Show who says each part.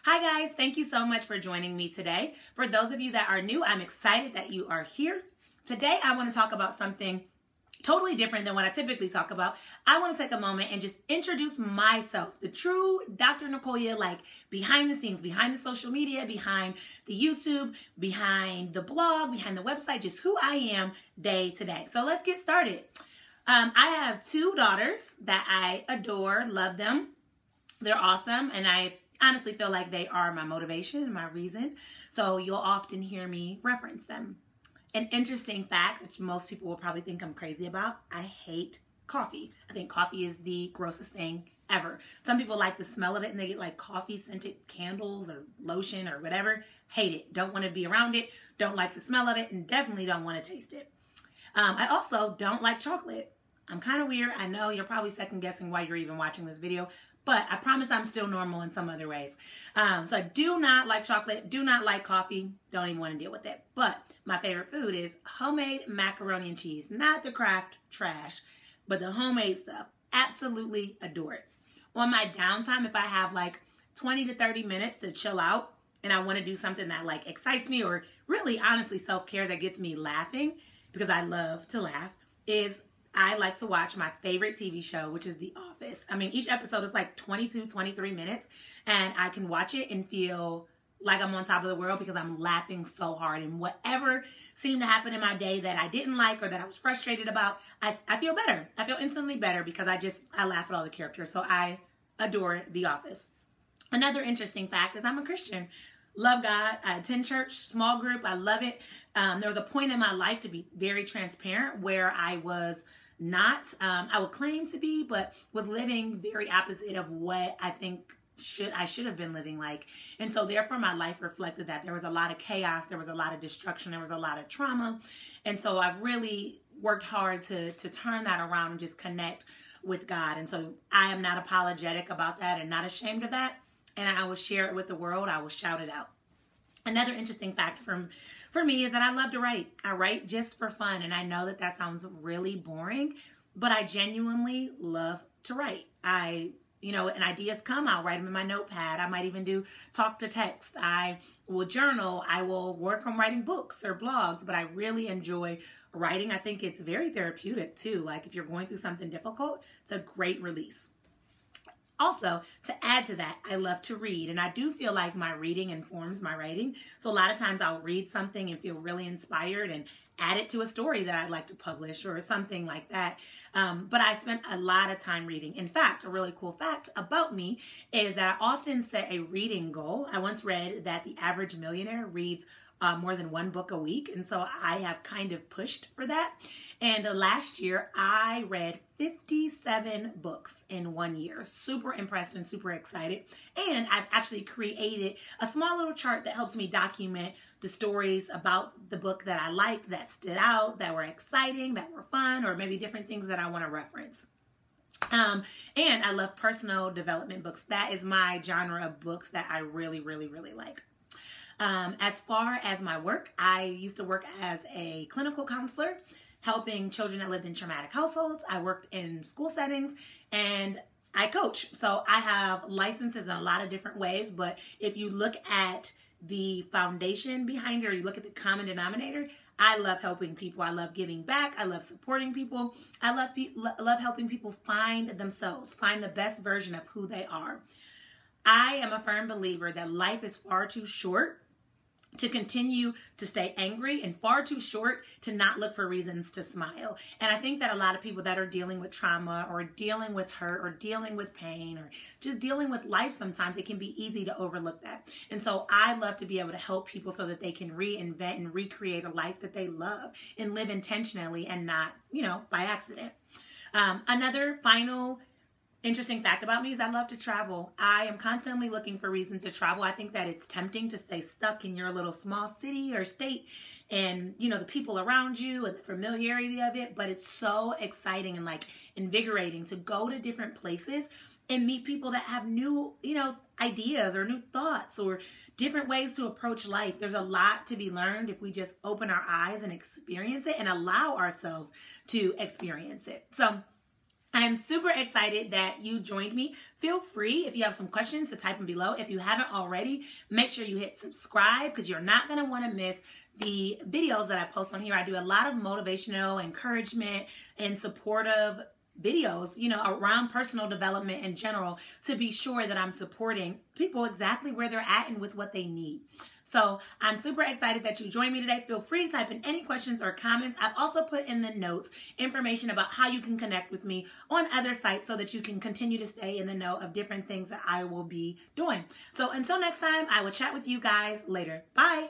Speaker 1: Hi guys, thank you so much for joining me today. For those of you that are new, I'm excited that you are here. Today I want to talk about something totally different than what I typically talk about. I want to take a moment and just introduce myself, the true Dr. Nicolya, like behind the scenes, behind the social media, behind the YouTube, behind the blog, behind the website, just who I am day to day. So let's get started. I have two daughters that I adore, love them. They're awesome, and I honestly feel like they are my motivation and my reason. So you'll often hear me reference them. An interesting fact that most people will probably think I'm crazy about, I hate coffee. I think coffee is the grossest thing ever. Some people like the smell of it and they get like coffee scented candles or lotion or whatever. Hate it. Don't want to be around it. Don't like the smell of it and definitely don't want to taste it. I also don't like chocolate. I'm kind of weird. I know you're probably second guessing why you're even watching this video, but I promise I'm still normal in some other ways. So I do not like chocolate, do not like coffee, don't even want to deal with it. But my favorite food is homemade macaroni and cheese, not the Kraft trash, but the homemade stuff. Absolutely adore it. On my downtime, if I have like 20 to 30 minutes to chill out and I want to do something that like excites me or really honestly self-care that gets me laughing, because I love to laugh, is I like to watch my favorite TV show, which is The Office. I mean, each episode is like 22, 23 minutes, and I can watch it and feel like I'm on top of the world because I'm laughing so hard. And whatever seemed to happen in my day that I didn't like or that I was frustrated about, I feel better. I feel instantly better because I laugh at all the characters. So I adore The Office. Another interesting fact is I'm a Christian. Love God. I attend church, small group. I love it. There was a point in my life, to be very transparent, where I was not, I would claim to be, but was living very opposite of what I think I should have been living like. And so therefore my life reflected that. There was a lot of chaos. There was a lot of destruction. There was a lot of trauma. And so I've really worked hard to turn that around and just connect with God. And so I am not apologetic about that and not ashamed of that. And I will share it with the world. I will shout it out. Another interesting fact for me is that I love to write. I write just for fun. And I know that that sounds really boring, but I genuinely love to write. And ideas come, I'll write them in my notepad. I might even do talk to text. I will journal. I will work on writing books or blogs, but I really enjoy writing. I think it's very therapeutic too. Like if you're going through something difficult, it's a great release. Also, to add to that, I love to read, and I do feel like my reading informs my writing. So a lot of times I'll read something and feel really inspired and add it to a story that I'd like to publish or something like that. But I spent a lot of time reading. In fact, a really cool fact about me is that I often set a reading goal. I once read that the average millionaire reads more than one book a week. And so I have kind of pushed for that. And last year I read 57 books in 1 year. Super impressed and super excited. And I've actually created a small little chart that helps me document the stories about the book that I liked, that stood out, that were exciting, that were fun, or maybe different things that I want to reference. And I love personal development books. That is my genre of books that I really, really, really like. As far as my work, I used to work as a clinical counselor, helping children that lived in traumatic households. I worked in school settings and I coach. So I have licenses in a lot of different ways, but if you look at the foundation behind it, or you look at the common denominator, I love helping people. I love giving back. I love supporting people. I love helping people find themselves, find the best version of who they are. I am a firm believer that life is far too short to continue to stay angry and far too short to not look for reasons to smile. And I think that a lot of people that are dealing with trauma or dealing with hurt or dealing with pain or just dealing with life, sometimes it can be easy to overlook that. And so I love to be able to help people so that they can reinvent and recreate a life that they love and live intentionally and not, by accident. Another final interesting fact about me is I love to travel. I am constantly looking for reasons to travel. I think that it's tempting to stay stuck in your little small city or state and, the people around you and the familiarity of it. But it's so exciting and like invigorating to go to different places and meet people that have new, ideas or new thoughts or different ways to approach life. There's a lot to be learned if we just open our eyes and experience it and allow ourselves to experience it. So I am super excited that you joined me Feel free, if you have some questions, to type them below. If you haven't already, make sure you hit subscribe because you're not going to want to miss the videos that I post on here. I do a lot of motivational, encouragement, and supportive videos, around personal development in general, to be sure that I'm supporting people exactly where they're at and with what they need. So I'm super excited that you joined me today. Feel free to type in any questions or comments. I've also put in the notes information about how you can connect with me on other sites so that you can continue to stay in the know of different things that I will be doing. So until next time, I will chat with you guys later. Bye.